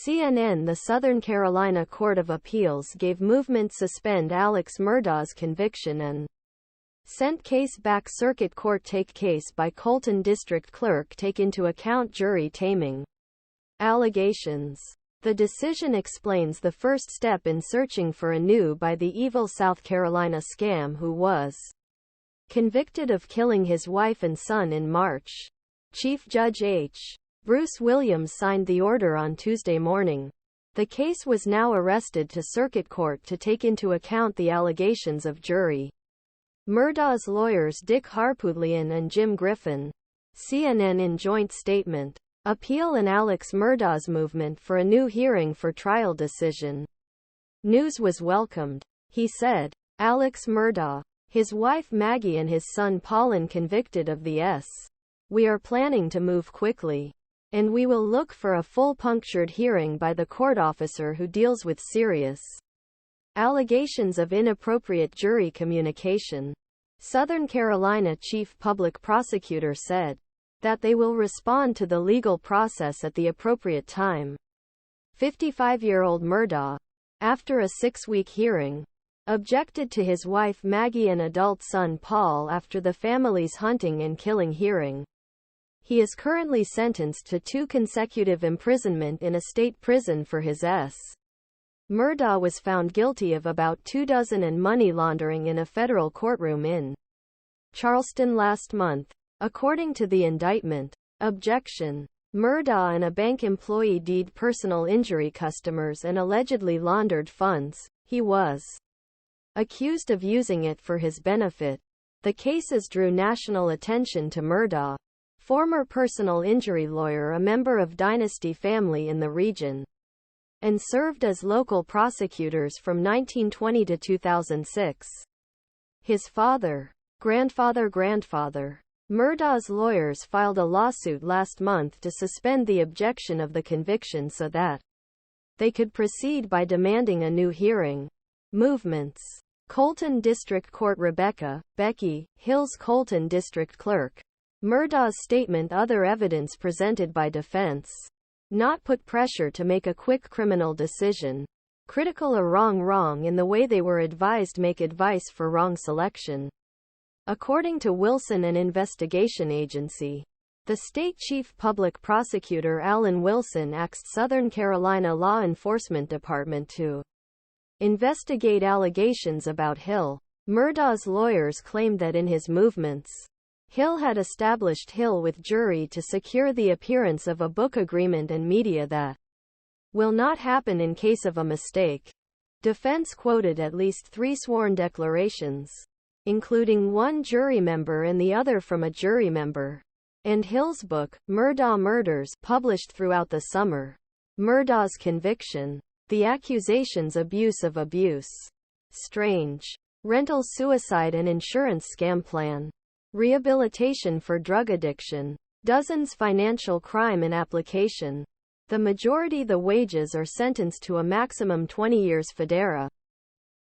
CNN. The Southern Carolina Court of Appeals gave movement suspend Alex Murdaugh's conviction and sent case back. Circuit Court take case by Colleton District Clerk take into account jury taming allegations. The decision explains the first step in searching for a new by the evil South Carolina scam who was convicted of killing his wife and son in March. Chief Judge H. Bruce Williams signed the order on Tuesday morning. The case was now arrested to Circuit Court to take into account the allegations of jury Murdaugh's lawyers Dick Harpootlian and Jim Griffin. CNN. In joint statement, appeal and Alex Murdaugh's movement for a new hearing for trial decision. News was welcomed, he said. Alex Murdaugh, his wife Maggie and his son Paulin convicted of the S. We are planning to move quickly. And we will look for a full punctured hearing by the court officer who deals with serious allegations of inappropriate jury communication. Southern Carolina Chief Public Prosecutor said that they will respond to the legal process at the appropriate time. 55-year-old Murdaugh, after a 6-week hearing, objected to his wife Maggie and adult son Paul after the family's hunting and killing hearing. He is currently sentenced to 2 consecutive imprisonment in a state prison for his S. Murdaugh was found guilty of about 2 dozen and money laundering in a federal courtroom in Charleston last month, according to the indictment. Objection. Murdaugh and a bank employee deed personal injury customers and allegedly laundered funds. He was accused of using it for his benefit. The cases drew national attention to Murdaugh, former personal injury lawyer, a member of Dynasty family in the region, and served as local prosecutors from 1920 to 2006. His father, grandfather Murdaugh's lawyers filed a lawsuit last month to suspend the objection of the conviction so that they could proceed by demanding a new hearing. Movements. Colleton District Court Rebecca, Becky, Hill's Colleton District Clerk. Murdaugh's statement. Other evidence presented by defense. Not put pressure to make a quick criminal decision. Critical or wrong in the way they were advised. Make advice for wrong selection. According to Wilson, an investigation agency, the state chief public prosecutor Alan Wilson asked Southern Carolina Law Enforcement Department to investigate allegations about Hill. Murdaugh's lawyers claimed that in his movements, Hill had established Hill with jury to secure the appearance of a book agreement and media that will not happen in case of a mistake. Defense quoted at least 3 sworn declarations, including one jury member and the other from a jury member, and Hill's book, Murdaugh Murders, published throughout the summer. Murdaugh's conviction. The accusations. Abuse, strange, rental, suicide and insurance scam plan, rehabilitation for drug addiction, dozens, financial crime and application. The majority. The wages are sentenced to a maximum 20 years federa.